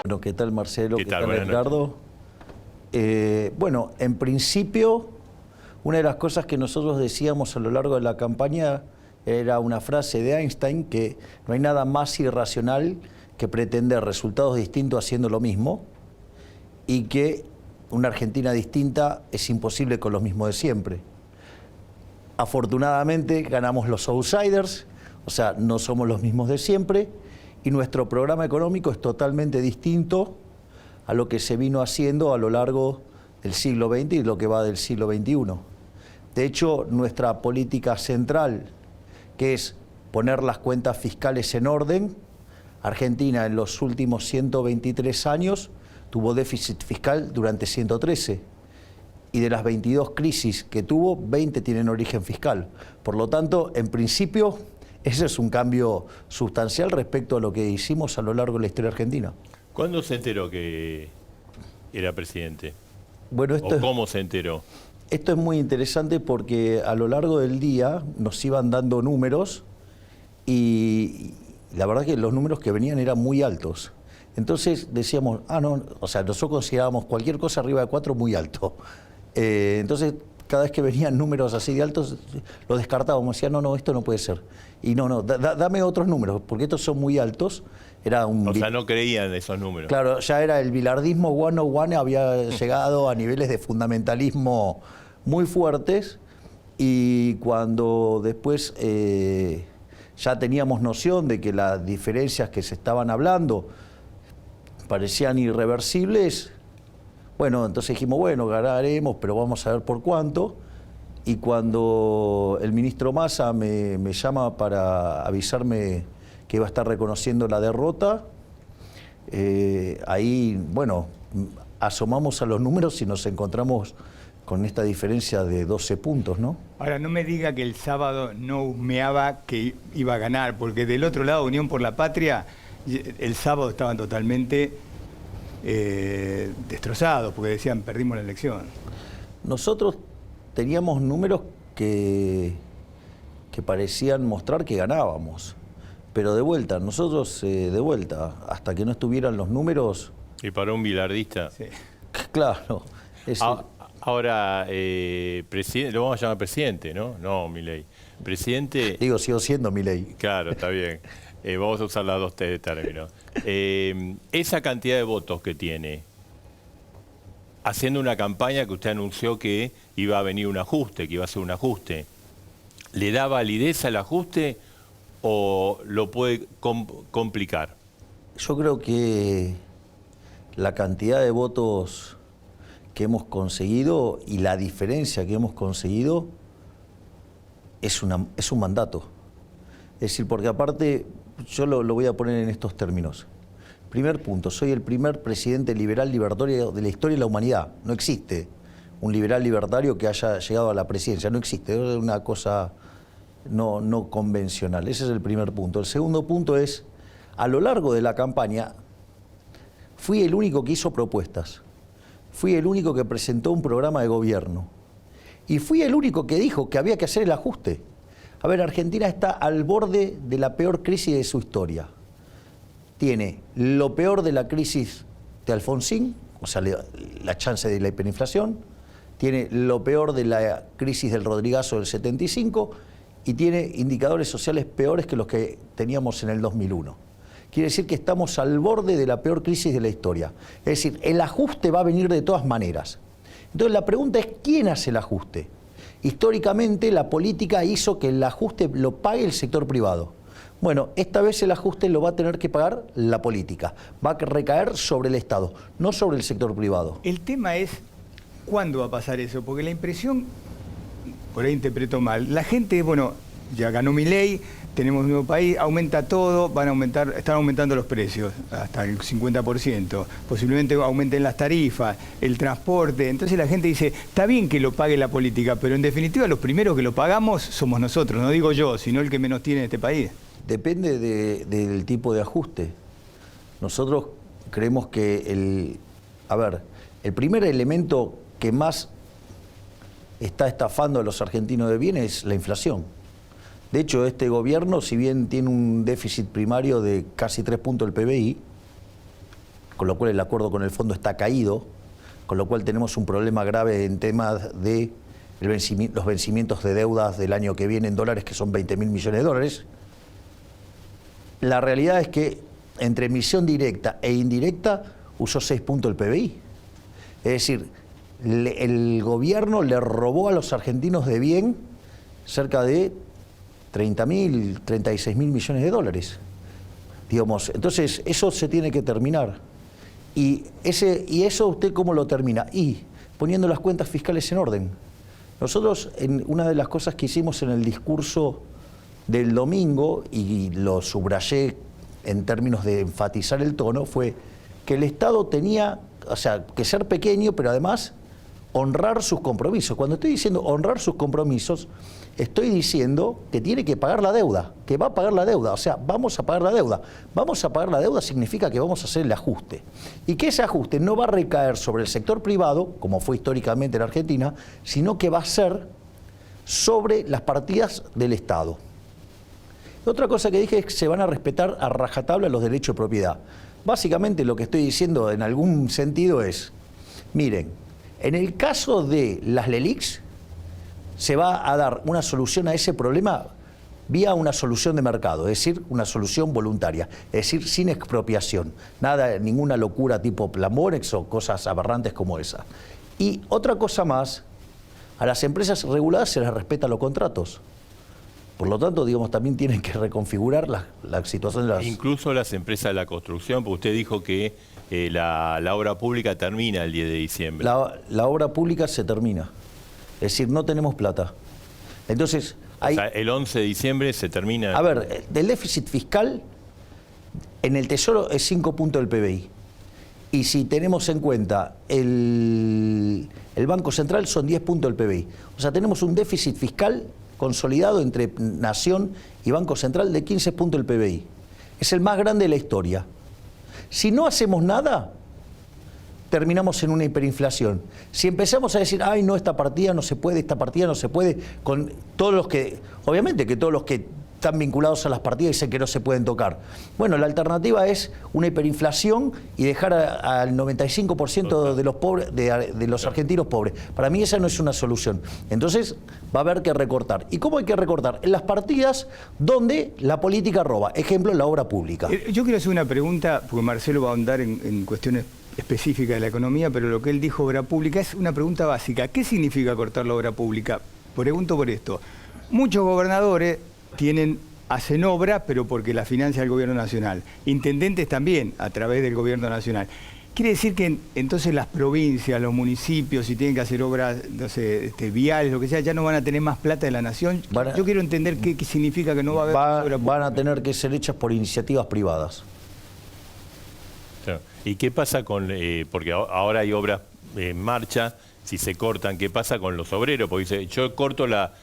Bueno, ¿qué tal Marcelo? ¿Qué tal, Ricardo? Bueno, en principio, una de las cosas que nosotros decíamos a lo largo de la campaña era una frase de Einstein, que no hay nada más irracional que pretender resultados distintos haciendo lo mismo, y que una Argentina distinta es imposible con lo mismo de siempre. Afortunadamente ganamos los outsiders, o sea, no somos los mismos de siempre, y nuestro programa económico es totalmente distinto a lo que se vino haciendo a lo largo del siglo XX y lo que va del siglo XXI. De hecho, nuestra política central, que es poner las cuentas fiscales en orden, Argentina en los últimos 123 años tuvo déficit fiscal durante 113, y de las 22 crisis que tuvo, 20 tienen origen fiscal. Por lo tanto, en principio, ese es un cambio sustancial respecto a lo que hicimos a lo largo de la historia argentina. ¿Cuándo se enteró que era presidente? Bueno, ¿O cómo se enteró? Esto es muy interesante porque a lo largo del día nos iban dando números y la verdad que los números que venían eran muy altos. Entonces decíamos, no, o sea, nosotros considerábamos cualquier cosa arriba de 4 muy alto. Entonces, cada vez que venían números así de altos, los descartábamos, decían, no, esto no puede ser. Y dame otros números, porque estos son muy altos. O sea, no creían esos números. Claro, ya era el bilardismo 101, había llegado a niveles de fundamentalismo muy fuertes, y cuando después ya teníamos noción de que las diferencias que se estaban hablando parecían irreversibles, bueno, entonces dijimos, bueno, ganaremos, pero vamos a ver por cuánto. Y cuando el ministro Massa me llama para avisarme que iba a estar reconociendo la derrota, ahí, bueno, asomamos a los números y nos encontramos con esta diferencia de 12 puntos, ¿no? Ahora, no me diga que el sábado no humeaba que iba a ganar, porque del otro lado, Unión por la Patria, el sábado estaban totalmente destrozados, porque decían, perdimos la elección. Nosotros teníamos números que parecían mostrar que ganábamos. Pero de vuelta, nosotros hasta que no estuvieran los números... Y para un bilardista. Sí. Claro. Ahora, presidente, lo vamos a llamar presidente, ¿no? No, Milei. Presidente... Digo, sigo siendo Milei. Claro, está bien. Vamos a usar las dos términos. Esa cantidad de votos que tiene, haciendo una campaña que usted anunció que iba a venir un ajuste, que iba a ser un ajuste, ¿le da validez al ajuste o lo puede complicar? Yo creo que la cantidad de votos que hemos conseguido y la diferencia que hemos conseguido es un mandato. Es decir, porque aparte, yo lo voy a poner en estos términos. Primer punto, soy el primer presidente liberal libertario de la historia de la humanidad. No existe un liberal libertario que haya llegado a la presidencia, no existe, es una cosa no convencional. Ese es el primer punto. El segundo punto es, a lo largo de la campaña, fui el único que hizo propuestas, fui el único que presentó un programa de gobierno y fui el único que dijo que había que hacer el ajuste. A ver, Argentina está al borde de la peor crisis de su historia. Tiene lo peor de la crisis de Alfonsín, o sea, la chance de la hiperinflación, tiene lo peor de la crisis del Rodrigazo del 75 y tiene indicadores sociales peores que los que teníamos en el 2001. Quiere decir que estamos al borde de la peor crisis de la historia. Es decir, el ajuste va a venir de todas maneras. Entonces la pregunta es, ¿quién hace el ajuste? Históricamente la política hizo que el ajuste lo pague el sector privado. Bueno, esta vez el ajuste lo va a tener que pagar la política. Va a recaer sobre el Estado, no sobre el sector privado. El tema es, ¿cuándo va a pasar eso? Porque la impresión, por ahí interpreto mal, la gente, bueno, ya ganó Milei, tenemos un nuevo país, aumenta todo, están aumentando los precios hasta el 50%, posiblemente aumenten las tarifas, el transporte. Entonces la gente dice, está bien que lo pague la política, pero en definitiva los primeros que lo pagamos somos nosotros, no digo yo, sino el que menos tiene en este país. Depende del tipo de ajuste. Nosotros creemos que el primer elemento que más está estafando a los argentinos de bienes es la inflación. De hecho, este gobierno, si bien tiene un déficit primario de casi 3 puntos del PBI, con lo cual el acuerdo con el fondo está caído, con lo cual tenemos un problema grave en temas de los vencimientos de deudas del año que viene en dólares, que son 20.000 millones de dólares. La realidad es que entre emisión directa e indirecta usó 6 puntos el PBI. Es decir, el gobierno le robó a los argentinos de bien cerca de 30.000, 36.000 millones de dólares. Digamos, entonces, eso se tiene que terminar. ¿Y eso usted cómo lo termina? Y poniendo las cuentas fiscales en orden. Nosotros, una de las cosas que hicimos en el discurso del domingo, y lo subrayé en términos de enfatizar el tono, fue que el Estado tenía, o sea, que ser pequeño, pero además honrar sus compromisos. Cuando estoy diciendo honrar sus compromisos, estoy diciendo que tiene que pagar la deuda, que va a pagar la deuda, o sea, vamos a pagar la deuda. Vamos a pagar la deuda significa que vamos a hacer el ajuste. Y que ese ajuste no va a recaer sobre el sector privado, como fue históricamente en Argentina, sino que va a ser sobre las partidas del Estado. Otra cosa que dije es que se van a respetar a rajatabla los derechos de propiedad. Básicamente lo que estoy diciendo en algún sentido es, miren, en el caso de las LELIQs, se va a dar una solución a ese problema vía una solución de mercado, es decir, una solución voluntaria, es decir, sin expropiación, nada, ninguna locura tipo Plamorex o cosas aberrantes como esa. Y otra cosa más, a las empresas reguladas se les respeta los contratos. Por lo tanto, digamos, también tienen que reconfigurar la situación de las... Incluso las empresas de la construcción, porque usted dijo que la obra pública termina el 10 de diciembre. La obra pública se termina. Es decir, no tenemos plata. Entonces, o sea, el 11 de diciembre se termina... A ver, del déficit fiscal, en el Tesoro es 5 puntos del PBI. Y si tenemos en cuenta el Banco Central, son 10 puntos del PBI. O sea, tenemos un déficit fiscal consolidado entre Nación y Banco Central de 15 puntos del PBI. Es el más grande de la historia. Si no hacemos nada, terminamos en una hiperinflación. Si empezamos a decir, ay, no, esta partida no se puede, con todos los que, obviamente que todos los que están vinculados a las partidas dicen que no se pueden tocar. Bueno, la alternativa es una hiperinflación y dejar al 95% de los pobres, de los argentinos pobres. Para mí esa no es una solución. Entonces va a haber que recortar. ¿Y cómo hay que recortar? En las partidas donde la política roba. Ejemplo, en la obra pública. Yo quiero hacer una pregunta, porque Marcelo va a ahondar en cuestiones específicas de la economía, pero lo que él dijo, obra pública, es una pregunta básica. ¿Qué significa cortar la obra pública? Pregunto por esto. Muchos gobernadores hacen obra, pero porque la financia el gobierno nacional. Intendentes también, a través del gobierno nacional. Quiere decir que entonces las provincias, los municipios, si tienen que hacer obras, no sé, viales, lo que sea, ya no van a tener más plata de la nación. Yo quiero entender qué significa que no va a haber obra pública. Van a tener que ser hechas por iniciativas privadas. ¿Y qué pasa con, porque ahora hay obras en marcha, si se cortan, qué pasa con los obreros? Porque dice, yo corto la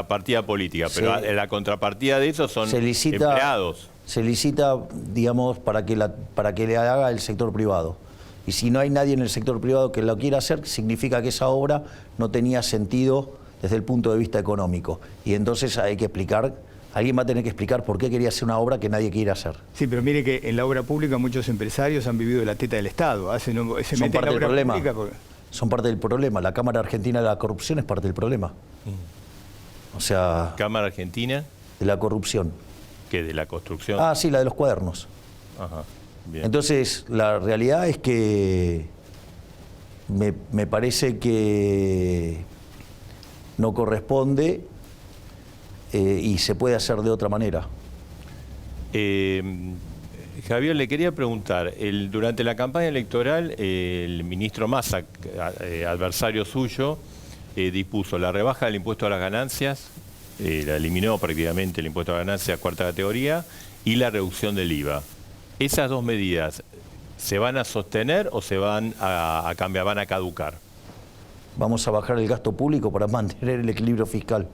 partida política, pero sí, la contrapartida de eso son empleados. Se licita, digamos, para que le haga el sector privado. Y si no hay nadie en el sector privado que lo quiera hacer, significa que esa obra no tenía sentido desde el punto de vista económico. Y entonces hay que explicar, alguien va a tener que explicar por qué quería hacer una obra que nadie quiere hacer. Sí, pero mire que en la obra pública muchos empresarios han vivido de la teta del Estado. Son parte del problema. Son parte del problema. La Cámara Argentina de la Corrupción es parte del problema. O sea... ¿Cámara Argentina? De la corrupción. ¿Qué? ¿De la construcción? Ah, sí, la de los cuadernos. Ajá, bien. Entonces, la realidad es que me parece que no corresponde y se puede hacer de otra manera. Javier, le quería preguntar, durante la campaña electoral, el ministro Massa, adversario suyo, dispuso la rebaja del impuesto a las ganancias, la eliminó prácticamente el impuesto a las ganancias cuarta categoría, y la reducción del IVA. ¿Esas dos medidas se van a sostener o se van a cambiar, van a caducar? Vamos a bajar el gasto público para mantener el equilibrio fiscal.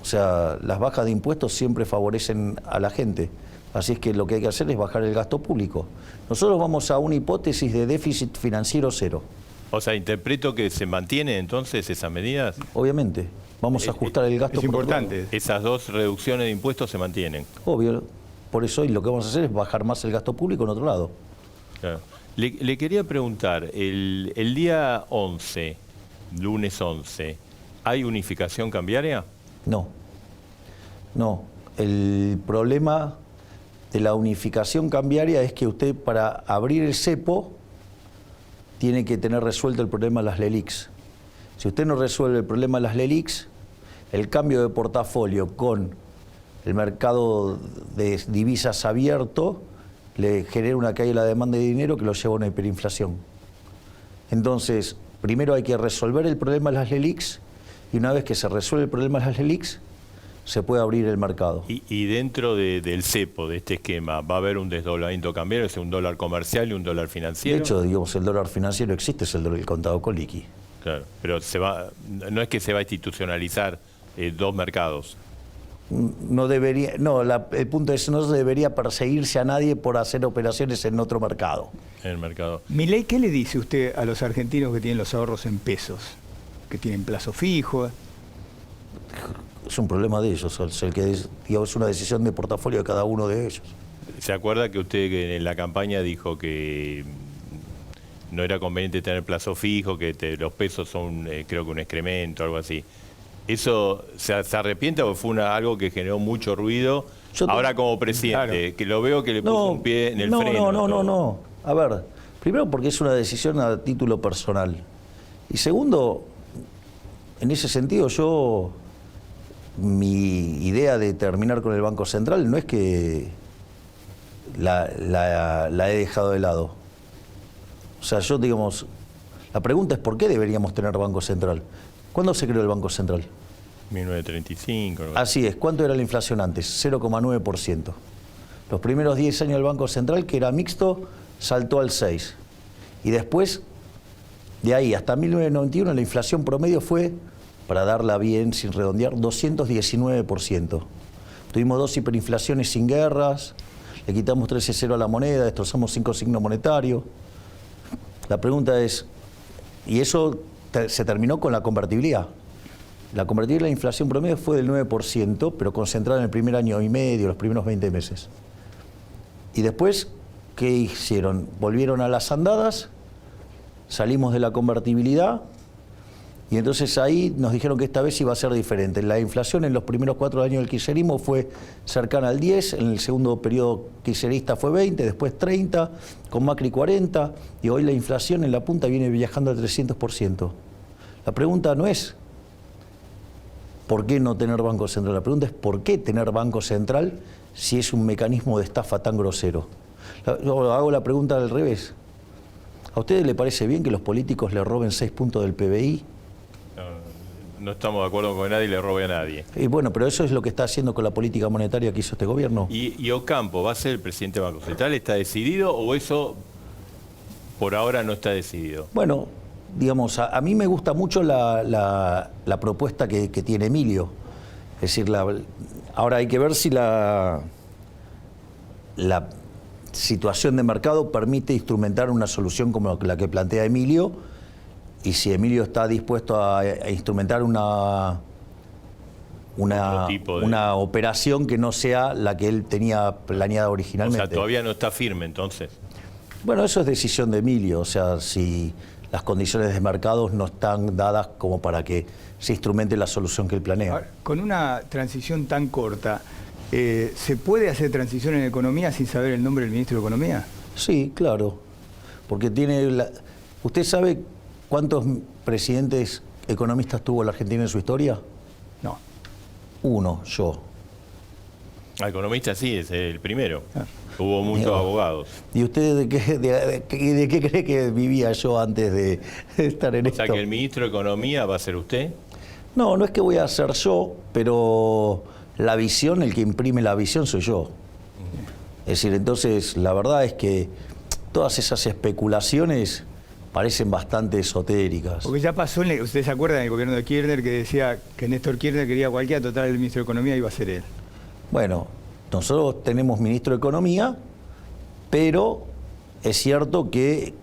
O sea, las bajas de impuestos siempre favorecen a la gente. Así es que lo que hay que hacer es bajar el gasto público. Nosotros vamos a una hipótesis de déficit financiero cero. O sea, interpreto que se mantiene entonces esas medidas. Obviamente. Vamos a ajustar el gasto. Es importante. Esas dos reducciones de impuestos se mantienen. Obvio. Por eso hoy lo que vamos a hacer es bajar más el gasto público en otro lado. Claro. Le quería preguntar, el día 11, lunes 11, ¿hay unificación cambiaria? No, no. El problema de la unificación cambiaria es que usted, para abrir el cepo, tiene que tener resuelto el problema de las LELIQs. Si usted no resuelve el problema de las LELIQs, el cambio de portafolio con el mercado de divisas abierto le genera una caída de la demanda de dinero que lo lleva a una hiperinflación. Entonces, primero hay que resolver el problema de las LELIQs, y una vez que se resuelve el problema de las LELIQs, se puede abrir el mercado. Y dentro del cepo, de este esquema, ¿va a haber un desdoblamiento cambiario? ¿Es un dólar comercial y un dólar financiero? De hecho, digamos, el dólar financiero existe, es el contado con liqui. Claro, pero no es que se va a institucionalizar dos mercados. No debería, no, el punto es no se debería perseguirse a nadie por hacer operaciones en otro mercado. En el mercado. Milei, ¿qué le dice usted a los argentinos que tienen los ahorros en pesos? Que tienen plazo fijo. Es un problema de ellos, digamos, es una decisión de portafolio de cada uno de ellos. ¿Se acuerda que usted en la campaña dijo que no era conveniente tener plazo fijo, que los pesos son, creo que un excremento, algo así? ¿Eso se arrepiente o fue algo que generó mucho ruido ahora como presidente? Claro. Que lo veo que le puso un pie en el freno. No. A ver, primero porque es una decisión a título personal. Y segundo, en ese sentido mi idea de terminar con el Banco Central no es que la he dejado de lado. O sea, digamos, la pregunta es ¿por qué deberíamos tener Banco Central? ¿Cuándo se creó el Banco Central? 1935. ¿no? Así es. ¿Cuánto era la inflación antes? 0,9%. Los primeros 10 años del Banco Central, que era mixto, saltó al 6%. Y después, de ahí hasta 1991, la inflación promedio fue, para darla bien, sin redondear, 219%. Tuvimos 2 hiperinflaciones sin guerras, le quitamos 13,0 a la moneda, destrozamos 5 signos monetarios. La pregunta es, y eso se terminó con la convertibilidad. La convertibilidad de la inflación promedio fue del 9%, pero concentrada en el primer año y medio, los primeros 20 meses. Y después, ¿qué hicieron? Volvieron a las andadas, salimos de la convertibilidad, y entonces ahí nos dijeron que esta vez iba a ser diferente. La inflación en los primeros 4 años del kirchnerismo fue cercana al 10, en el segundo periodo kirchnerista fue 20, después 30, con Macri 40, y hoy la inflación en la punta viene viajando al 300%. La pregunta no es ¿por qué no tener Banco Central? La pregunta es ¿por qué tener Banco Central si es un mecanismo de estafa tan grosero? Yo hago la pregunta al revés. ¿A ustedes les parece bien que los políticos le roben 6 puntos del PBI? No estamos de acuerdo con que nadie le robe a nadie. Y bueno, pero eso es lo que está haciendo con la política monetaria que hizo este gobierno. ¿Y Ocampo va a ser el presidente del Banco Central? ¿Está decidido o eso por ahora no está decidido? Bueno, digamos, a mí me gusta mucho la propuesta que tiene Emilio. Es decir, ahora hay que ver si la situación de mercado permite instrumentar una solución como la que plantea Emilio, y si Emilio está dispuesto a instrumentar una operación que no sea la que él tenía planeada originalmente. O sea, todavía no está firme entonces. Bueno, eso es decisión de Emilio, o sea, si las condiciones de mercado no están dadas como para que se instrumente la solución que él planea. Ahora, con una transición tan corta, ¿se puede hacer transición en economía sin saber el nombre del ministro de Economía? Sí, claro, porque ¿usted sabe cuántos presidentes economistas tuvo la Argentina en su historia? No. Uno, yo. Economista sí, es el primero. Hubo muchos abogados. ¿Y usted de qué cree que vivía yo antes de estar en esto? O sea, que el ministro de Economía va a ser usted. No, no es que voy a ser yo, pero la visión, el que imprime la visión soy yo. Es decir, entonces, la verdad es que todas esas especulaciones parecen bastante esotéricas. Porque ya pasó, ¿usted se acuerda del gobierno de Kirchner que decía que Néstor Kirchner quería cualquiera, total el ministro de Economía iba a ser él? Bueno, nosotros tenemos ministro de Economía, pero es cierto que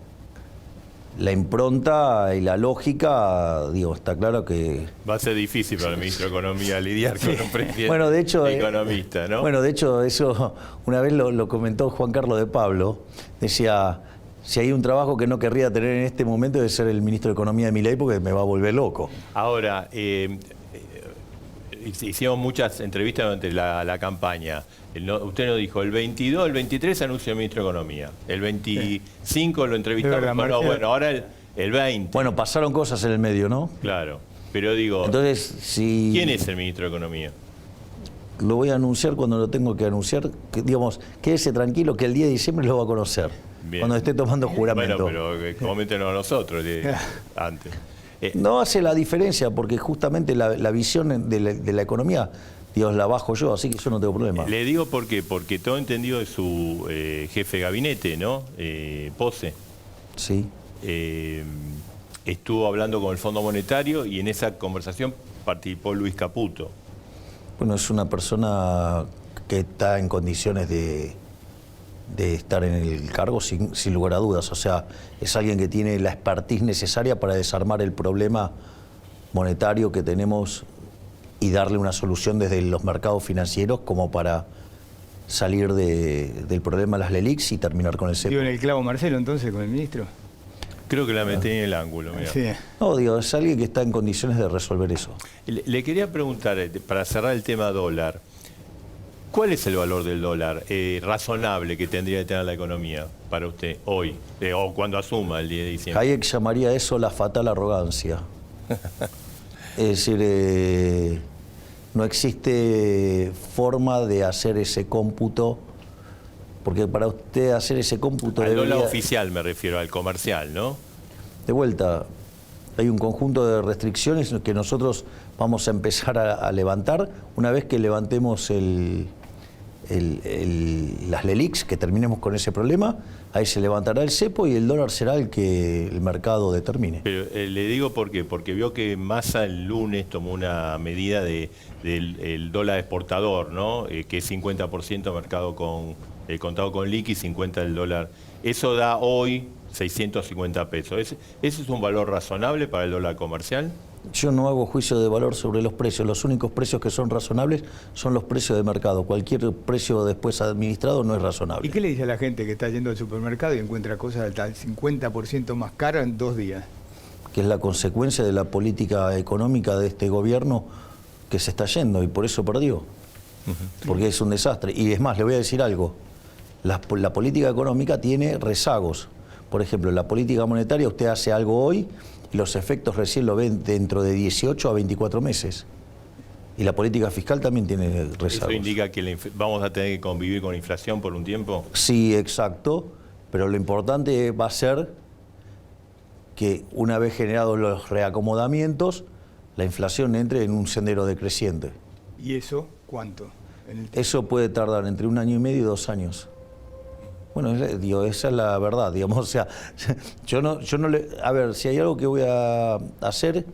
la impronta y la lógica, digo, está claro que... Va a ser difícil para el ministro de Economía lidiar con un presidente economista, ¿no? Bueno, de hecho, eso una vez lo comentó Juan Carlos de Pablo, decía, Si hay un trabajo que no querría tener en este momento es ser el ministro de Economía de Milei, porque me va a volver loco. Ahora, hicimos muchas entrevistas durante la campaña. Usted nos dijo, el 22, el 23 anunció el ministro de Economía. El 25 lo entrevistamos. Verdad, Bueno, ahora el 20. Bueno, pasaron cosas en el medio, ¿no? Claro, pero digo, Entonces, si ¿quién es el ministro de Economía? lo voy a anunciar cuando lo tengo que anunciar, digamos, quédese tranquilo que el 10 de diciembre lo va a conocer. Bien. Cuando esté tomando juramento. Bueno, pero coméntenos a nosotros antes. No hace la diferencia porque justamente la visión de la economía, Dios, la bajo yo, así que yo no tengo problema. Le digo por qué, porque todo entendido de su jefe de gabinete, ¿no? Pose. Sí. Estuvo hablando con el Fondo Monetario y en esa conversación participó Luis Caputo. Bueno, es una persona que está en condiciones de estar en el cargo sin lugar a dudas. O sea, es alguien que tiene la expertise necesaria para desarmar el problema monetario que tenemos y darle una solución desde los mercados financieros como para salir del problema de las LELIQs y terminar con el cepo. Dio en el clavo Marcelo entonces con el ministro. Creo que la metí en el ángulo, mirá. Sí. No, digo, es alguien que está en condiciones de resolver eso. Le quería preguntar, para cerrar el tema dólar, ¿cuál es el valor del dólar razonable que tendría que tener la economía para usted hoy, o cuando asuma el 10 de diciembre? Hayek llamaría eso la fatal arrogancia. Es decir, no existe forma de hacer ese cómputo, porque para usted hacer ese cómputo Al debería... dólar oficial me refiero, al comercial, ¿no? De vuelta, hay un conjunto de restricciones que nosotros vamos a empezar a levantar una vez que levantemos las LELIQs, que terminemos con ese problema. Ahí se levantará el cepo y el dólar será el que el mercado determine. Pero le digo por qué, porque vio que Massa el lunes tomó una medida del dólar exportador, ¿no? Que es 50% mercado contado con liqui, 50 del dólar. Eso da hoy 650 pesos. ¿Ese es un valor razonable para el dólar comercial? Yo no hago juicio de valor sobre los precios. Los únicos precios que son razonables son los precios de mercado. Cualquier precio después administrado no es razonable. ¿Y qué le dice a la gente que está yendo al supermercado y encuentra cosas hasta el 50% más caras en 2 días? Que es la consecuencia de la política económica de este gobierno que se está yendo y por eso perdió. Porque es un desastre. Y es más, le voy a decir algo. La política económica tiene rezagos. Por ejemplo, la política monetaria, usted hace algo hoy y los efectos recién lo ven dentro de 18 a 24 meses. Y la política fiscal también tiene rezagos. ¿Eso indica que vamos a tener que convivir con inflación por un tiempo? Sí, exacto. Pero lo importante va a ser que una vez generados los reacomodamientos, la inflación entre en un sendero decreciente. ¿Y eso cuánto? Eso puede tardar entre 1 año y medio y 2 años. Bueno, digo, esa es la verdad, digamos, o sea, yo no le... A ver, si hay algo que voy a hacer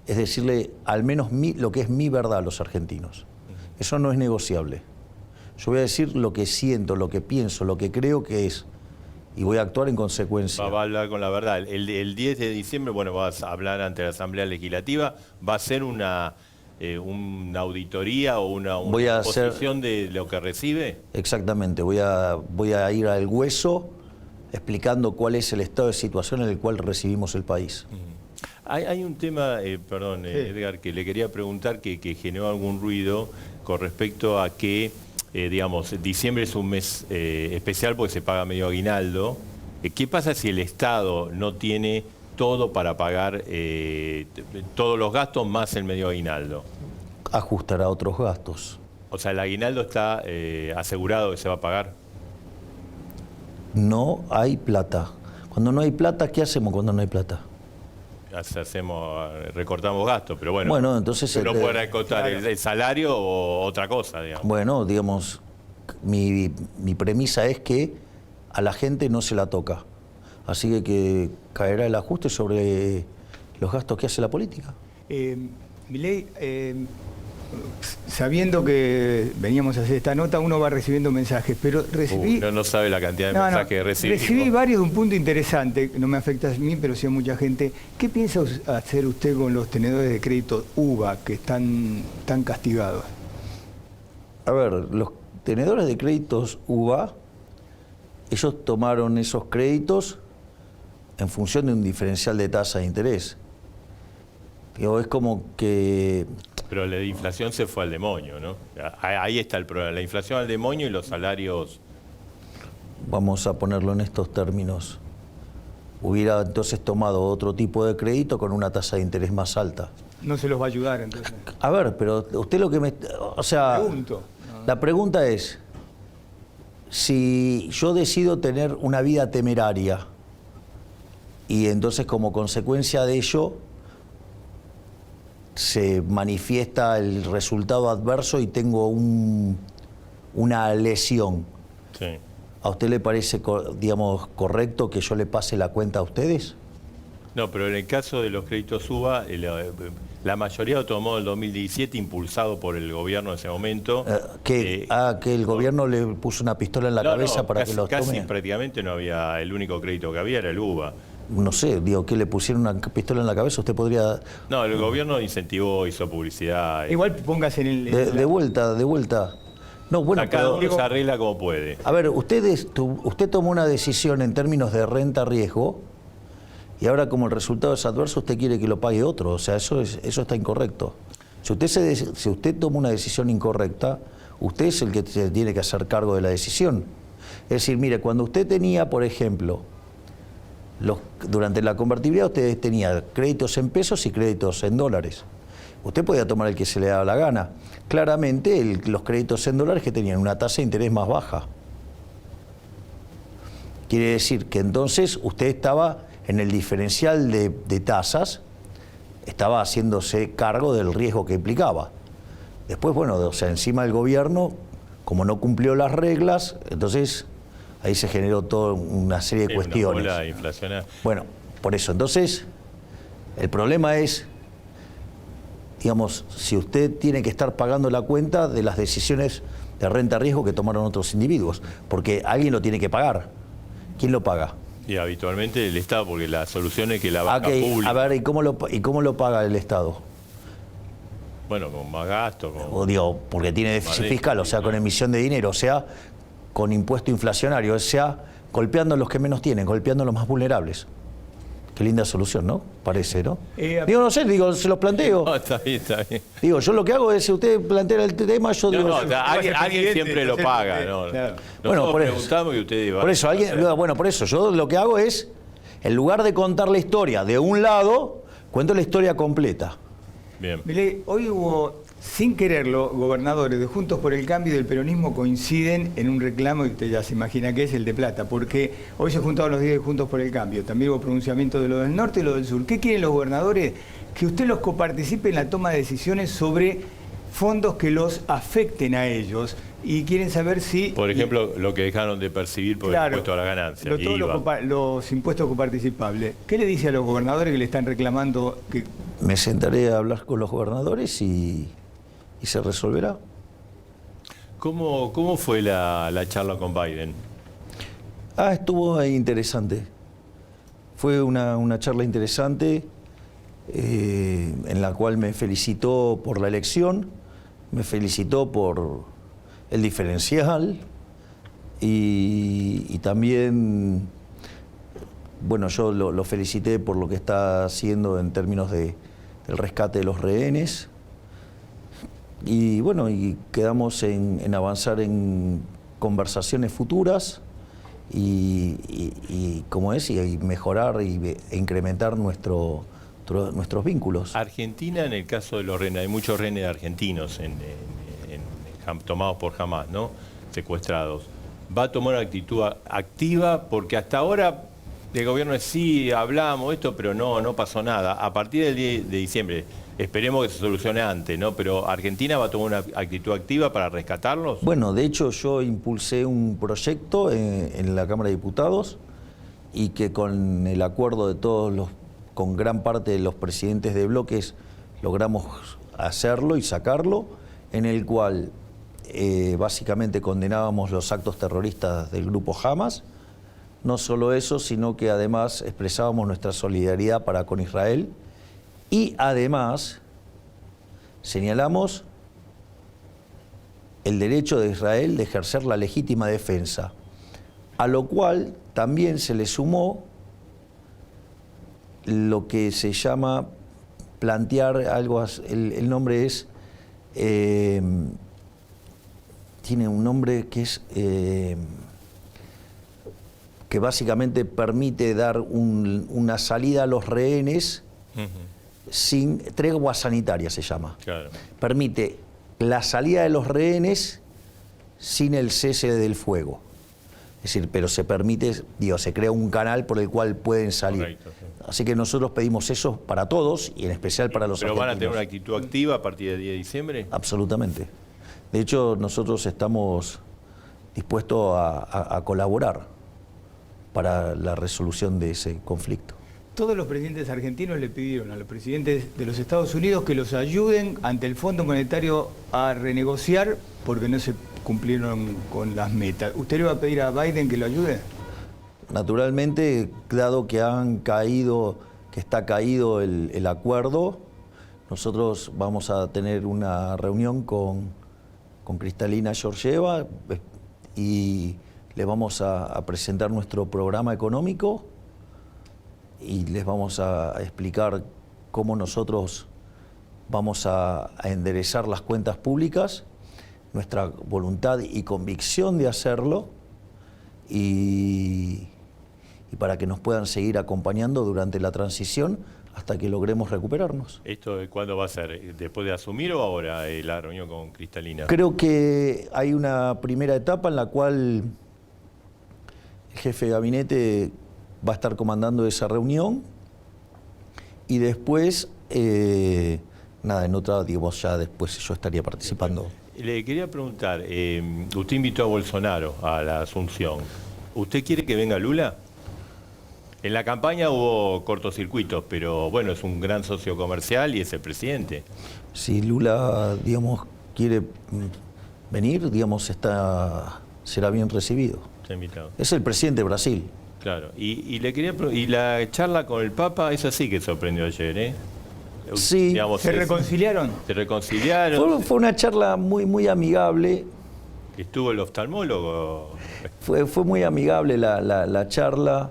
es decirle al menos lo que es mi verdad a los argentinos. Eso no es negociable. Yo voy a decir lo que siento, lo que pienso, lo que creo que es, y voy a actuar en consecuencia. Va a hablar con la verdad. El 10 de diciembre, bueno, vas a hablar ante la Asamblea Legislativa, va a ser una auditoría o una exposición de lo que recibe. Exactamente, voy a ir al hueso explicando cuál es el estado de situación en el cual recibimos el país. Hay un tema, perdón, sí, Edgar, que le quería preguntar que generó algún ruido con respecto a que, digamos, diciembre es un mes especial porque se paga medio aguinaldo. ¿Qué pasa si el Estado no tiene todo para pagar todos los gastos más el medio aguinaldo? Ajustará otros gastos. O sea, ¿el aguinaldo está asegurado que se va a pagar? No hay plata. Cuando no hay plata, ¿qué hacemos cuando no hay plata? Recortamos gastos, pero bueno. Bueno, entonces no puede recortar el salario o otra cosa, digamos. Bueno, digamos, mi premisa es que a la gente no se la toca. Así que caerá el ajuste sobre los gastos que hace la política. Milei, sabiendo que veníamos a hacer esta nota, uno va recibiendo mensajes, pero recibí... no sabe la cantidad de mensajes que recibí. Recibí varios de un punto interesante, no me afecta a mí, pero sí a mucha gente. ¿Qué piensa hacer usted con los tenedores de crédito UVA que están tan castigados? A ver, los tenedores de créditos UVA ellos tomaron esos créditos en función de un diferencial de tasa de interés. Digo, es como que... Pero la inflación se fue al demonio, ¿no? Ahí está el problema, la inflación al demonio y los salarios... Vamos a ponerlo en estos términos. Hubiera entonces tomado otro tipo de crédito con una tasa de interés más alta. No se los va a ayudar, entonces. A ver, pero usted lo que me... O sea, Pregunto. la pregunta es, si yo decido tener una vida temeraria y entonces como consecuencia de ello se manifiesta el resultado adverso y tengo una lesión, Sí. ¿a usted le parece, digamos, correcto que yo le pase la cuenta a ustedes? No, pero en el caso de los créditos UBA, la mayoría lo tomó en el 2017, impulsado por el gobierno en ese momento. Que el gobierno le puso una pistola en la cabeza para casi, que los casi tome. prácticamente no había, el único crédito que había era el UBA. No sé, digo, que le pusieron una pistola en la cabeza, usted podría... No, el gobierno incentivó, hizo publicidad. Igual póngase en el... De vuelta. No, bueno, Cada pero... uno se arregla como puede. A ver, usted tomó una decisión en términos de renta-riesgo y ahora como el resultado es adverso, usted quiere que lo pague otro. O sea, eso está incorrecto. Si usted toma una decisión incorrecta, usted es el que se tiene que hacer cargo de la decisión. Es decir, mire, cuando usted tenía, por ejemplo, durante la convertibilidad usted tenía créditos en pesos y créditos en dólares. Usted podía tomar el que se le daba la gana. Claramente los créditos en dólares que tenían una tasa de interés más baja. Quiere decir que entonces usted estaba en el diferencial de tasas, estaba haciéndose cargo del riesgo que implicaba. Después, bueno, o sea, encima el gobierno, como no cumplió las reglas, entonces ahí se generó toda una serie de cuestiones. Una ola inflacionaria. Bueno, por eso, entonces, el problema es, digamos, si usted tiene que estar pagando la cuenta de las decisiones de renta-riesgo que tomaron otros individuos, porque alguien lo tiene que pagar. ¿Quién lo paga? Y habitualmente el Estado, porque la solución es que la banca pública... A ver, ¿y cómo lo paga el Estado? Bueno, con más gasto, con... O digo, porque tiene déficit fiscal, o sea, con emisión de dinero, o sea, con impuesto inflacionario, o sea, golpeando a los que menos tienen, golpeando a los más vulnerables. Qué linda solución, ¿no? Parece, ¿no? Digo, no sé, se los planteo. No, está bien, está bien. Digo, yo lo que hago es, si usted plantea el tema, yo digo... Alguien siempre lo paga, ¿no? Claro. Bueno, Nosotros por eso. preguntamos y usted iba. Por eso, por eso, yo lo que hago es, en lugar de contar la historia de un lado, cuento la historia completa. Bien. Milei, hoy hubo, sin quererlo, gobernadores de Juntos por el Cambio y del peronismo coinciden en un reclamo, y usted ya se imagina que es el de plata, porque hoy se juntaron los 10 de Juntos por el Cambio, también hubo pronunciamiento de lo del norte y lo del sur. ¿Qué quieren los gobernadores? Que usted los coparticipe en la toma de decisiones sobre fondos que los afecten a ellos, y quieren saber si... Por ejemplo, lo que dejaron de percibir por el impuesto a la ganancia. Todos los impuestos coparticipables. ¿Qué le dice a los gobernadores que le están reclamando que... Me sentaré a hablar con los gobernadores y se resolverá. ¿Cómo fue la charla con Biden? Estuvo ahí interesante. Fue una charla interesante en la cual me felicitó por la elección, me felicitó por el diferencial y también, bueno, yo lo felicité por lo que está haciendo en términos del rescate de los rehenes. Y bueno, y quedamos en avanzar en conversaciones futuras y como es, y mejorar e incrementar nuestros vínculos. Argentina, en el caso de los rehenes, hay muchos rehenes argentinos tomados por Hamás, ¿no? Secuestrados. ¿Va a tomar una actitud activa? Porque hasta ahora el gobierno es sí, hablamos esto, pero no pasó nada. A partir del 10 de diciembre, esperemos que se solucione antes, ¿no? Pero ¿Argentina va a tomar una actitud activa para rescatarlos? Bueno, de hecho yo impulsé un proyecto en la Cámara de Diputados y que con el acuerdo de con gran parte de los presidentes de bloques logramos hacerlo y sacarlo, en el cual básicamente condenábamos los actos terroristas del grupo Hamas. No solo eso, sino que además expresábamos nuestra solidaridad para con Israel y además señalamos el derecho de Israel de ejercer la legítima defensa A lo cual también se le sumó lo que se llama plantear algo, el nombre es, tiene un nombre que es, que básicamente permite dar una salida a los rehenes sin tregua sanitaria, se llama. Claro. Permite la salida de los rehenes sin el cese del fuego. Es decir, pero se permite, se crea un canal por el cual pueden salir. Correcto, sí. Así que nosotros pedimos eso para todos y en especial para los ¿Pero argentinos. van a tener una actitud activa a partir del 10 de diciembre? Absolutamente. De hecho, nosotros estamos dispuestos a colaborar para la resolución de ese conflicto. Todos los presidentes argentinos le pidieron a los presidentes de los Estados Unidos que los ayuden ante el Fondo Monetario a renegociar porque no se cumplieron con las metas. ¿Usted le va a pedir a Biden que lo ayude? Naturalmente, dado que está caído el acuerdo, nosotros vamos a tener una reunión con Kristalina Georgieva y le vamos a presentar nuestro programa económico y les vamos a explicar cómo nosotros vamos a enderezar las cuentas públicas, nuestra voluntad y convicción de hacerlo y para que nos puedan seguir acompañando durante la transición hasta que logremos recuperarnos. ¿Esto cuándo va a ser? ¿Después de asumir o ahora la reunión con Kristalina? Creo que hay una primera etapa en la cual el jefe de gabinete va a estar comandando esa reunión y después, en otra, digamos, ya después yo estaría participando. Le quería preguntar, usted invitó a Bolsonaro a la Asunción. ¿Usted quiere que venga Lula? En la campaña hubo cortocircuitos, pero bueno, es un gran socio comercial y es el presidente. Si Lula, digamos, quiere venir, digamos, será bien recibido. Está invitado. Es el presidente de Brasil. Claro. Y le quería y la charla con el Papa, esa sí que sorprendió ayer, ¿eh? Sí. Digamos, ¿Se reconciliaron? ¿Se reconciliaron? Fue una charla muy amigable. ¿Estuvo el oftalmólogo? Fue muy amigable la charla.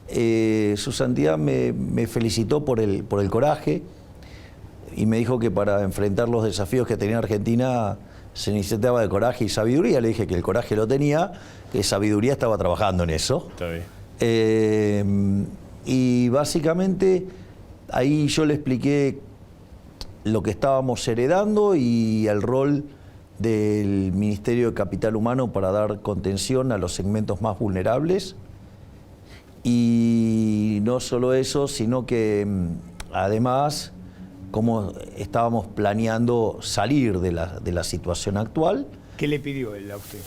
Su Santidad me felicitó por el coraje y me dijo que para enfrentar los desafíos que tenía Argentina se necesitaba de coraje y sabiduría. Le dije que el coraje lo tenía, que sabiduría estaba trabajando en eso. Está bien. Y básicamente ahí yo le expliqué lo que estábamos heredando y el rol del Ministerio de Capital Humano para dar contención a los segmentos más vulnerables. Y no solo eso, sino que además cómo estábamos planeando salir de la situación actual. ¿Qué le pidió él a usted?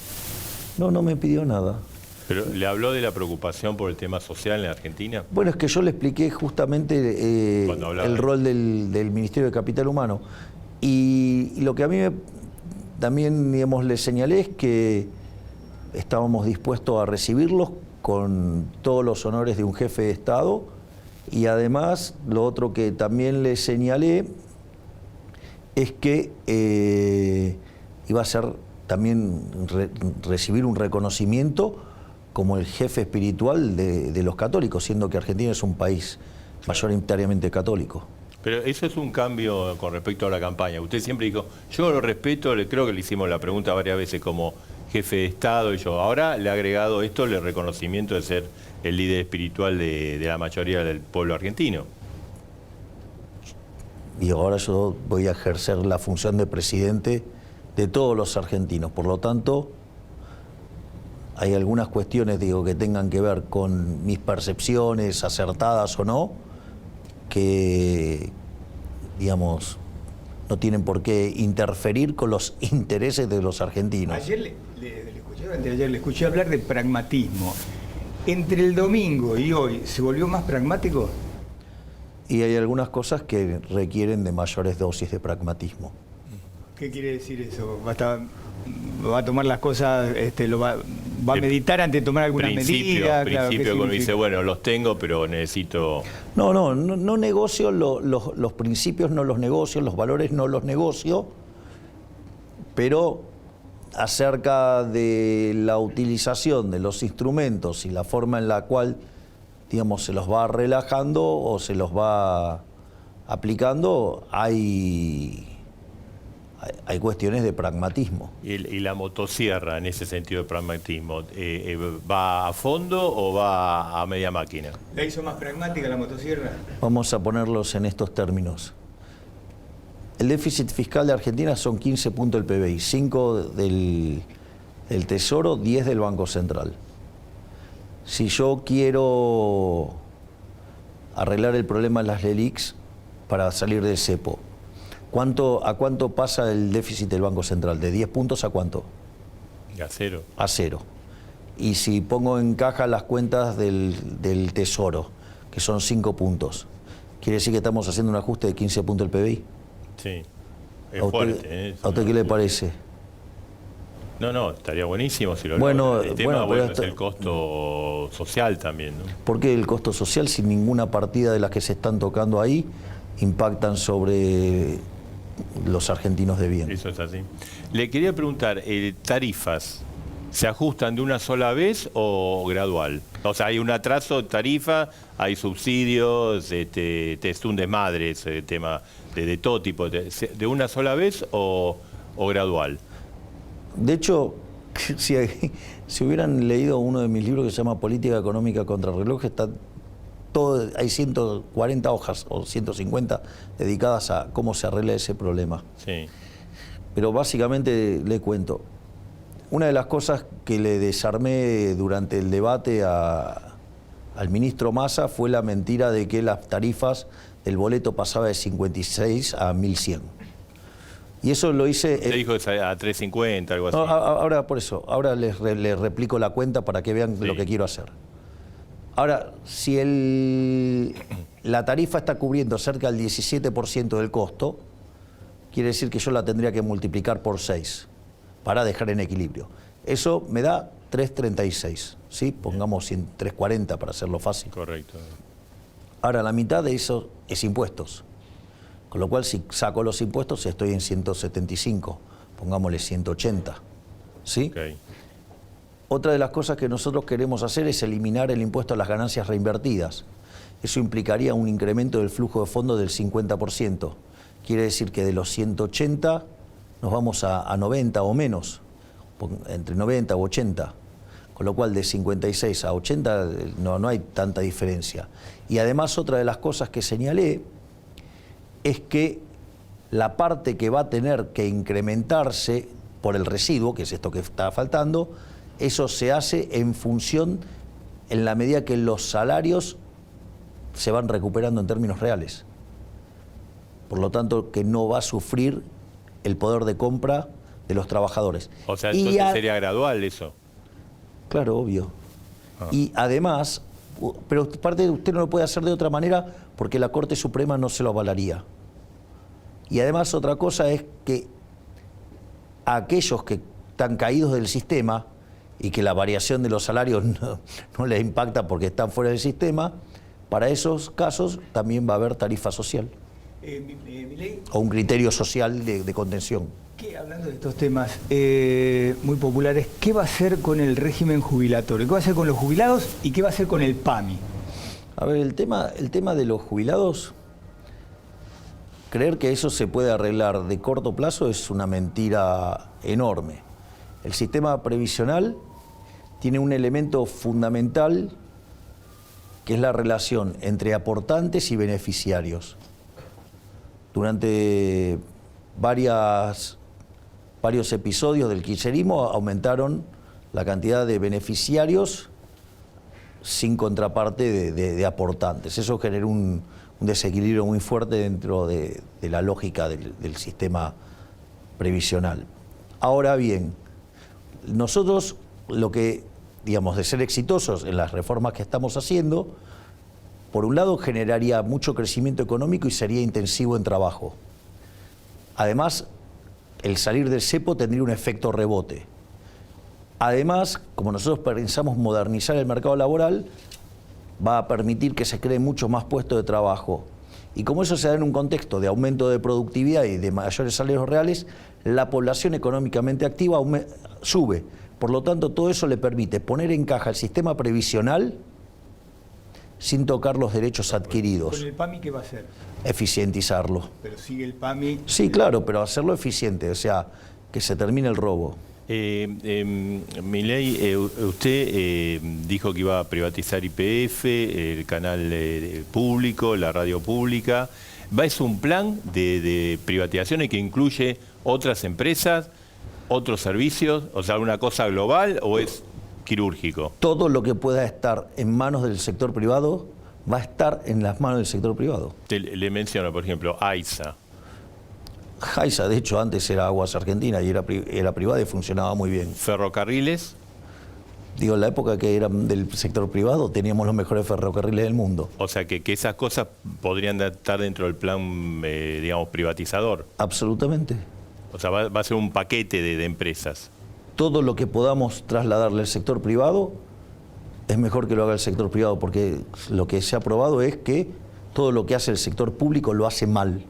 No me pidió nada. ¿Pero le habló de la preocupación por el tema social en Argentina? Bueno, es que yo le expliqué justamente el rol del Ministerio de Capital Humano. Y lo que a mí también, digamos, le señalé es que estábamos dispuestos a recibirlos con todos los honores de un jefe de Estado. Y además, lo otro que también le señalé es que iba a ser también recibir un reconocimiento como el jefe espiritual de los católicos, siendo que Argentina es un país mayoritariamente católico. Pero eso es un cambio con respecto a la campaña. Usted siempre dijo, yo lo respeto, creo que le hicimos la pregunta varias veces como jefe de Estado, y yo ahora le he agregado esto, el reconocimiento de ser el líder espiritual de la mayoría del pueblo argentino. Y ahora yo voy a ejercer la función de presidente de todos los argentinos. Por lo tanto, hay algunas cuestiones, que tengan que ver con mis percepciones, acertadas o no, que, digamos, no tienen por qué interferir con los intereses de los argentinos. Ayer le escuché hablar de pragmatismo. Entre el domingo y hoy, ¿se volvió más pragmático? Y hay algunas cosas que requieren de mayores dosis de pragmatismo. ¿Qué quiere decir eso? ¿Va a tomar las cosas, va a meditar antes de tomar alguna medida? Principio cuando dice, bueno, los tengo, pero necesito... No negocio los principios, no los negocio, los valores no los negocio, pero acerca de la utilización de los instrumentos y la forma en la cual, digamos, se los va relajando o se los va aplicando, hay cuestiones de pragmatismo. ¿Y la motosierra, en ese sentido de pragmatismo, va a fondo o va a media máquina? ¿La hizo más pragmática la motosierra? Vamos a ponerlos en estos términos. El déficit fiscal de Argentina son 15 puntos del PBI, 5 del Tesoro, 10 del Banco Central. Si yo quiero arreglar el problema de las LELIQs para salir del cepo, ¿a cuánto pasa el déficit del Banco Central? ¿De 10 puntos a cuánto? A cero. A cero. Y si pongo en caja las cuentas del Tesoro, que son 5 puntos, ¿quiere decir que estamos haciendo un ajuste de 15 puntos del PBI? Sí. Es ¿A fuerte. usted qué le parece? No, estaría buenísimo si lo Bueno, logra. El tema bueno, es el costo social también, ¿no? ¿Por qué el costo social, si ninguna partida de las que se están tocando ahí impactan sobre los argentinos de bien? Eso es así. Le quería preguntar, ¿tarifas se ajustan de una sola vez o gradual? O sea, hay un atraso de tarifa, hay subsidios, es un desmadre ese tema de todo tipo. ¿De una sola vez o gradual? De hecho, si hubieran leído uno de mis libros que se llama Política Económica contra Reloj, hay 140 hojas o 150 dedicadas a cómo se arregla ese problema. Sí. Pero básicamente le cuento. Una de las cosas que le desarmé durante el debate al ministro Massa fue la mentira de que las tarifas del boleto pasaba de 56 a 1100. Y eso lo hice... Te dijo a 350, algo así. No, ahora por eso, ahora les replico la cuenta para que vean lo que quiero hacer. Ahora, si la tarifa está cubriendo cerca del 17% del costo, quiere decir que yo la tendría que multiplicar por 6 para dejar en equilibrio. Eso me da 3.36, ¿sí? Pongamos 3.40 para hacerlo fácil. Correcto. Ahora, la mitad de eso es impuestos. Con lo cual, si saco los impuestos, estoy en 175, pongámosle 180, ¿sí? Okay. Otra de las cosas que nosotros queremos hacer es eliminar el impuesto a las ganancias reinvertidas. Eso implicaría un incremento del flujo de fondos del 50%. Quiere decir que de los 180 nos vamos a 90 o menos, entre 90 u 80. Con lo cual, de 56 a 80 no hay tanta diferencia. Y además, otra de las cosas que señalé es que la parte que va a tener que incrementarse por el residuo, que es esto que está faltando, eso se hace en función, en la medida que los salarios se van recuperando en términos reales. Por lo tanto, que no va a sufrir el poder de compra de los trabajadores. O sea, entonces sería gradual eso. Claro, obvio. Y además, pero parte usted no lo puede hacer de otra manera porque la Corte Suprema no se lo avalaría. Y además otra cosa es que a aquellos que están caídos del sistema y que la variación de los salarios no les impacta porque están fuera del sistema, para esos casos también va a haber tarifa social. Milei, o un criterio social de contención. hablando de estos temas muy populares, ¿qué va a hacer con el régimen jubilatorio? ¿Qué va a hacer con los jubilados y qué va a hacer con el PAMI? A ver, el tema de los jubilados, creer que eso se puede arreglar de corto plazo es una mentira enorme. El sistema previsional tiene un elemento fundamental que es la relación entre aportantes y beneficiarios. Durante varios episodios del kirchnerismo aumentaron la cantidad de beneficiarios sin contraparte de aportantes. Eso generó un desequilibrio muy fuerte dentro de la lógica del sistema previsional. Ahora bien, nosotros lo que, digamos, de ser exitosos en las reformas que estamos haciendo, por un lado generaría mucho crecimiento económico y sería intensivo en trabajo. Además, el salir del cepo tendría un efecto rebote. Además, como nosotros pensamos modernizar el mercado laboral, va a permitir que se creen muchos más puestos de trabajo. Y como eso se da en un contexto de aumento de productividad y de mayores salarios reales, la población económicamente activa sube. Por lo tanto, todo eso le permite poner en caja el sistema previsional sin tocar los derechos adquiridos. ¿Con el PAMI qué va a hacer? Eficientizarlo. Pero sigue el PAMI. Sí, claro, pero hacerlo eficiente, o sea, que se termine el robo. Milei, usted dijo que iba a privatizar YPF, el canal público, la radio pública. ¿Es un plan de privatizaciones que incluye otras empresas, otros servicios? O sea, ¿una cosa global o es quirúrgico? Todo lo que pueda estar en manos del sector privado va a estar en las manos del sector privado. Le menciono, por ejemplo, AISA. AISA, de hecho, antes era Aguas Argentina y era privada y funcionaba muy bien. ¿Ferrocarriles? Digo, en la época que eran del sector privado teníamos los mejores ferrocarriles del mundo. O sea, que esas cosas podrían estar dentro del plan, digamos, privatizador. Absolutamente. O sea, va a ser un paquete de empresas. Todo lo que podamos trasladarle al sector privado es mejor que lo haga el sector privado, porque lo que se ha probado es que todo lo que hace el sector público lo hace mal.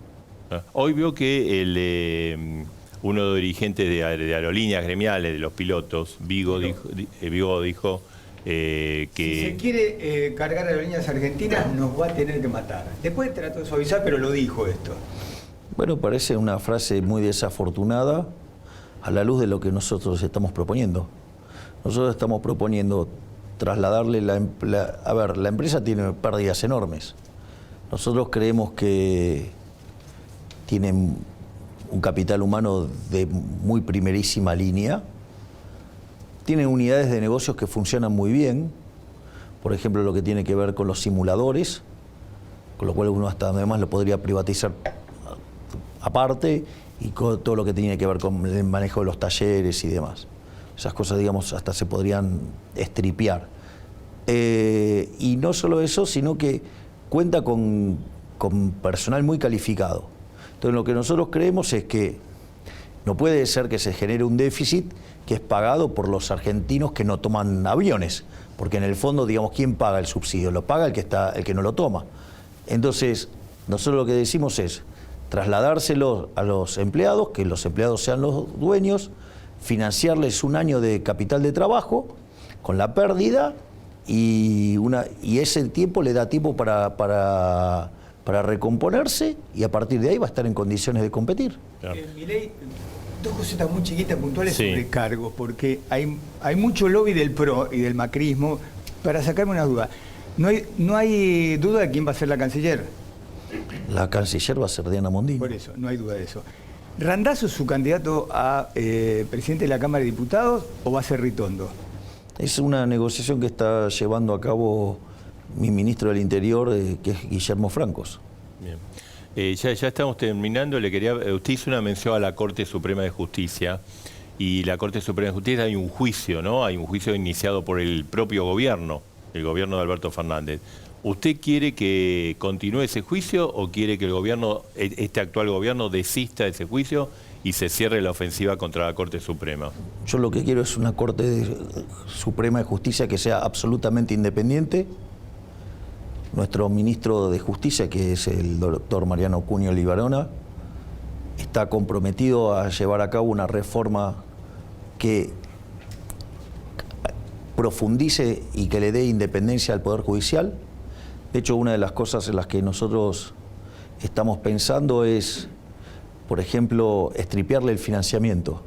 Hoy veo que uno de los dirigentes de aerolíneas gremiales, de los pilotos, Vigo dijo que... Si se quiere cargar aerolíneas argentinas, nos va a tener que matar. Después trató de suavizar, pero lo dijo esto. Bueno, parece una frase muy desafortunada a la luz de lo que nosotros estamos proponiendo. Nosotros estamos proponiendo trasladarle la empresa tiene pérdidas enormes. Nosotros creemos que tienen un capital humano de muy primerísima línea, tienen unidades de negocios que funcionan muy bien, por ejemplo, lo que tiene que ver con los simuladores, con lo cual uno hasta además lo podría privatizar aparte, y con todo lo que tiene que ver con el manejo de los talleres y demás. Esas cosas, digamos, hasta se podrían estripear. Y no solo eso, sino que cuenta con personal muy calificado. Entonces, lo que nosotros creemos es que no puede ser que se genere un déficit que es pagado por los argentinos que no toman aviones, porque en el fondo, digamos, ¿quién paga el subsidio? Lo paga el que no lo toma. Entonces, nosotros lo que decimos es trasladárselo a los empleados, que los empleados sean los dueños, financiarles un año de capital de trabajo con la pérdida y ese tiempo le da tiempo para recomponerse, y a partir de ahí va a estar en condiciones de competir. Claro. Milei, dos cositas muy chiquitas, puntuales, Sí. sobre cargos, porque hay mucho lobby del PRO y del macrismo. Para sacarme una duda, no hay duda de quién va a ser la canciller. La canciller va a ser Diana Mondino. Por eso, no hay duda de eso. ¿Randazzo es su candidato a presidente de la Cámara de Diputados o va a ser Ritondo? Es una negociación que está llevando a cabo mi ministro del Interior, que es Guillermo Francos. Bien. Ya estamos terminando. Usted hizo una mención a la Corte Suprema de Justicia, y la Corte Suprema de Justicia hay un juicio, ¿no? Hay un juicio iniciado por el propio gobierno, el gobierno de Alberto Fernández. ¿Usted quiere que continúe ese juicio o quiere que el gobierno, este actual gobierno, desista de ese juicio y se cierre la ofensiva contra la Corte Suprema? Yo lo que quiero es una Corte Suprema de Justicia que sea absolutamente independiente. Nuestro ministro de Justicia, que es el doctor Mariano Cunio Libarona, está comprometido a llevar a cabo una reforma que profundice y que le dé independencia al Poder Judicial. De hecho, una de las cosas en las que nosotros estamos pensando es, por ejemplo, estripearle el financiamiento.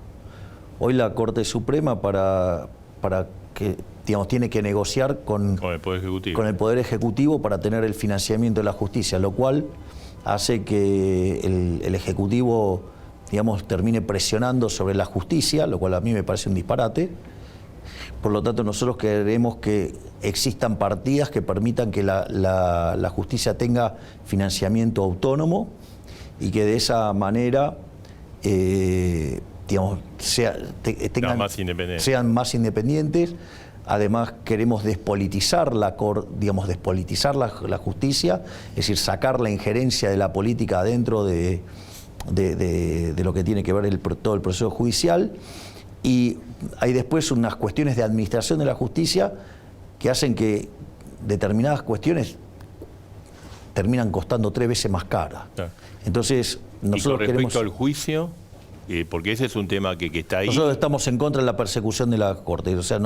Hoy la Corte Suprema para que, digamos, tiene que negociar con el Poder Ejecutivo. Con el Poder Ejecutivo para tener el financiamiento de la justicia, lo cual hace que el Ejecutivo, digamos, termine presionando sobre la justicia, lo cual a mí me parece un disparate. Por lo tanto, nosotros queremos que existan partidas que permitan que la justicia tenga financiamiento autónomo y que de esa manera digamos, sean más independientes. Además, queremos despolitizar la justicia, es decir, sacar la injerencia de la política dentro de lo que tiene que ver todo el proceso judicial. Y hay después unas cuestiones de administración de la justicia que hacen que determinadas cuestiones terminan costando 3 veces más cara. Claro. Entonces, nosotros ¿Y con respecto queremos... al juicio? Porque ese es un tema que está ahí. Nosotros estamos en contra de la persecución de la Corte, o sea,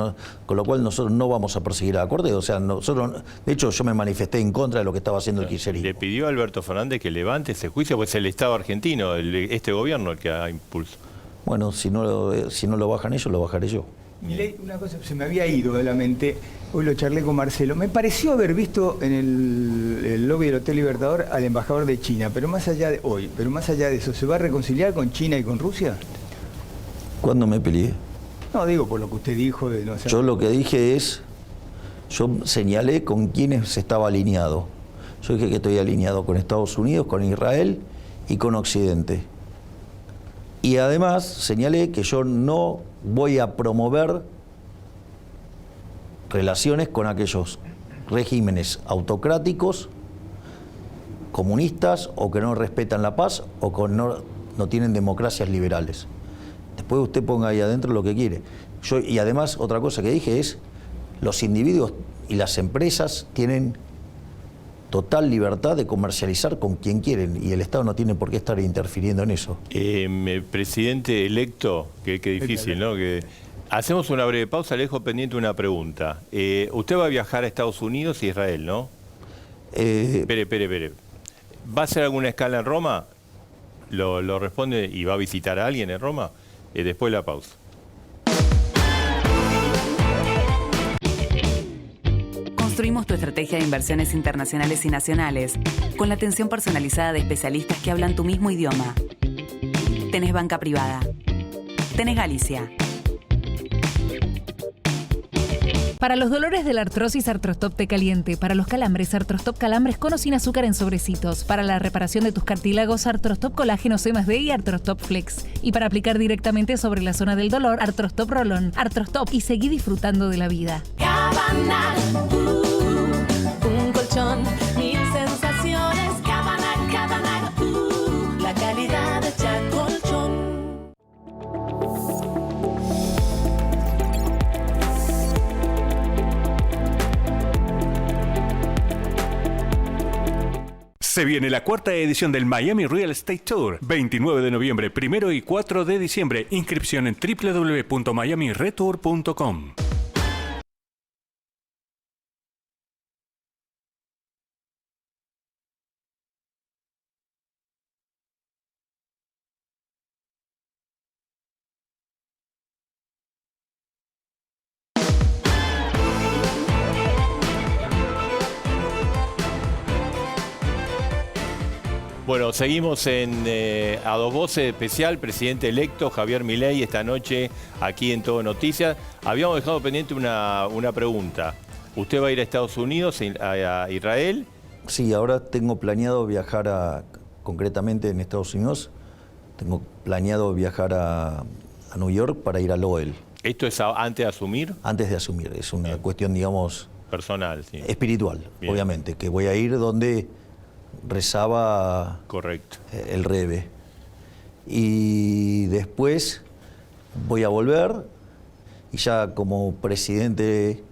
con lo cual nosotros no vamos a perseguir a la Corte, o sea, nosotros, de hecho yo me manifesté en contra de lo que estaba haciendo el kirchnerismo. Le pidió a Alberto Fernández que levante ese juicio, pues es el Estado argentino, este gobierno el que ha impulso. Bueno, si no lo bajan ellos, lo bajaré yo. Milei, una cosa se me había ido de la mente, hoy lo charlé con Marcelo, me pareció haber visto en el lobby del Hotel Libertador al embajador de China, pero más allá de eso, ¿se va a reconciliar con China y con Rusia? ¿Cuándo me peleé? No, digo por lo que usted dijo de no hacer... Yo lo que dije es, yo señalé con quiénes estaba alineado. Yo dije que estoy alineado con Estados Unidos, con Israel y con Occidente. Y además señalé que yo no voy a promover relaciones con aquellos regímenes autocráticos, comunistas, o que no respetan la paz, o que no tienen democracias liberales. Después usted ponga ahí adentro lo que quiere. Y además, otra cosa que dije es, los individuos y las empresas tienen total libertad de comercializar con quien quieren, y el Estado no tiene por qué estar interfiriendo en eso. Presidente electo, que difícil, ¿no? Hacemos una breve pausa, le dejo pendiente una pregunta. Usted va a viajar a Estados Unidos y Israel, ¿no? Espere. ¿Va a hacer alguna escala en Roma? Lo responde y va a visitar a alguien en Roma. Después de la pausa. Construimos tu estrategia de inversiones internacionales y nacionales con la atención personalizada de especialistas que hablan tu mismo idioma. Tenés banca privada. Tenés Galicia. Para los dolores de la artrosis, Artrostop Té Caliente. Para los calambres, Artrostop Calambres con o sin azúcar en sobrecitos. Para la reparación de tus cartílagos, Artrostop Colágeno C+D y Artrostop Flex. Y para aplicar directamente sobre la zona del dolor, Artrostop Rolón. Artrostop, y seguí disfrutando de la vida. Cabanal, un colchón, mil sensaciones. Cabanal, la calidad de Chacolchón. Se viene la cuarta edición del Miami Real Estate Tour, 29 de noviembre, 1 y 4 de diciembre. Inscripción en www.miamiretour.com. Bueno, seguimos en A Dos Voces especial, presidente electo Javier Milei, esta noche aquí en Todo Noticias. Habíamos dejado pendiente una pregunta. ¿Usted va a ir a Estados Unidos, a Israel? Sí, ahora tengo planeado viajar concretamente en Estados Unidos, tengo planeado viajar a New York para ir al OEL. ¿Esto es antes de asumir? Antes de asumir, es una cuestión, digamos... Personal, sí. Espiritual, Bien. Obviamente, que voy a ir donde rezaba Correcto. El Rebe. Y después voy a volver, y ya como presidente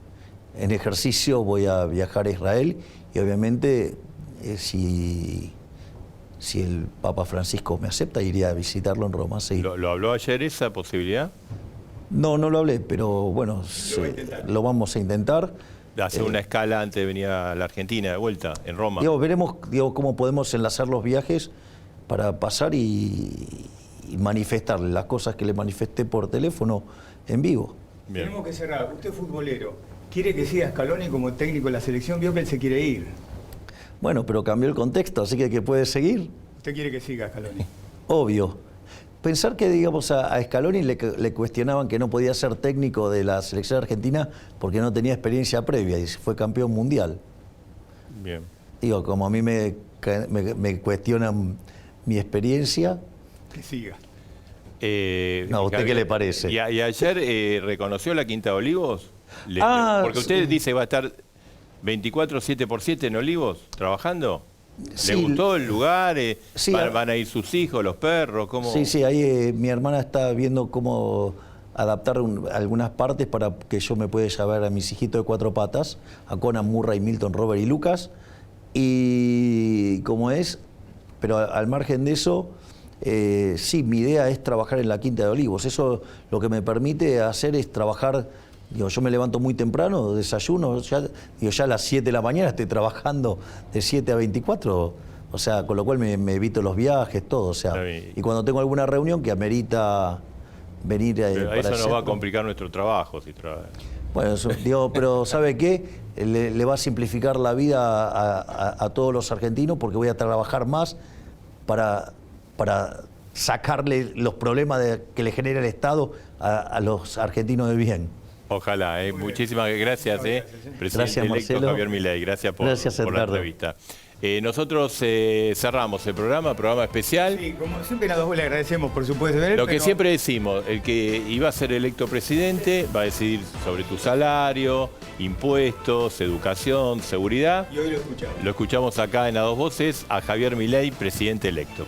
en ejercicio voy a viajar a Israel, y obviamente si el Papa Francisco me acepta, iría a visitarlo en Roma. Sí. ¿Lo habló ayer esa posibilidad? No lo hablé, pero bueno, lo vamos a intentar. De hacer una escala antes de venir a la Argentina de vuelta, en Roma. Veremos cómo podemos enlazar los viajes para pasar y manifestarle las cosas que le manifesté por teléfono en vivo. Bien. Tenemos que cerrar. Usted es futbolero. ¿Quiere que siga Scaloni como técnico de la selección? Vio que él se quiere ir. Bueno, pero cambió el contexto, así que puede seguir. ¿Usted quiere que siga Scaloni? Obvio. Pensar que, digamos, a Scaloni le cuestionaban que no podía ser técnico de la selección argentina porque no tenía experiencia previa y fue campeón mundial. Bien. Digo, como a mí me cuestionan mi experiencia... Que siga. No, ¿a usted qué le parece? ¿Y ayer reconoció la Quinta de Olivos? Porque usted sí. dice va a estar 24/7 en Olivos trabajando. Sí. ¿Le gustó el lugar? Sí, ¿Van a ir sus hijos, los perros? ¿Cómo? Sí, ahí mi hermana está viendo cómo adaptar algunas partes para que yo me pueda llevar a mis hijitos de 4 patas, a Conan, Murray, Milton, Robert y Lucas. Y como es, pero al margen de eso, Sí, mi idea es trabajar en la Quinta de Olivos. Eso lo que me permite hacer es trabajar. Digo, yo me levanto muy temprano, desayuno, ya a las 7 de la mañana estoy trabajando de 7 a 24, o sea, con lo cual me evito los viajes, todo, o sea, y cuando tengo alguna reunión que amerita venir pero para eso nos va a hacerlo. complicar nuestro trabajo. Bueno, digo, pero ¿sabe qué? Le va a simplificar la vida a todos los argentinos porque voy a trabajar más para sacarle los problemas que le genera el Estado a los argentinos de bien. Ojalá, muchísimas gracias, presidente Gracias, electo Marcelo. Javier Milei, gracias por la Edgardo. entrevista. Nosotros cerramos el programa especial. Sí, como siempre, a le agradecemos, por supuesto. Lo que siempre decimos, el que iba a ser electo presidente va a decidir sobre tu salario, impuestos, educación, seguridad. Y hoy lo escuchamos. Lo escuchamos acá en A Dos Voces a Javier Milei, presidente electo.